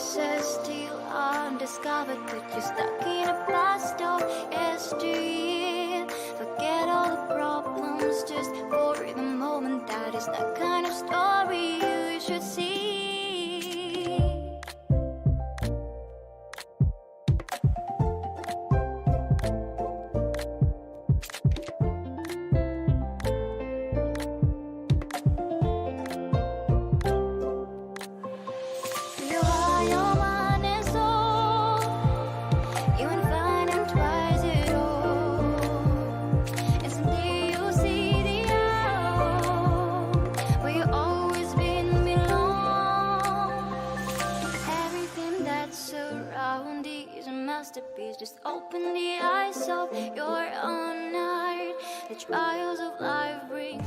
pieces still undiscovered, but you're stuck in a blast of history. Forget all the problems just for the moment. That is the kind of story you should see. Masterpiece, just open the eyes of your own heart. The trials of life bring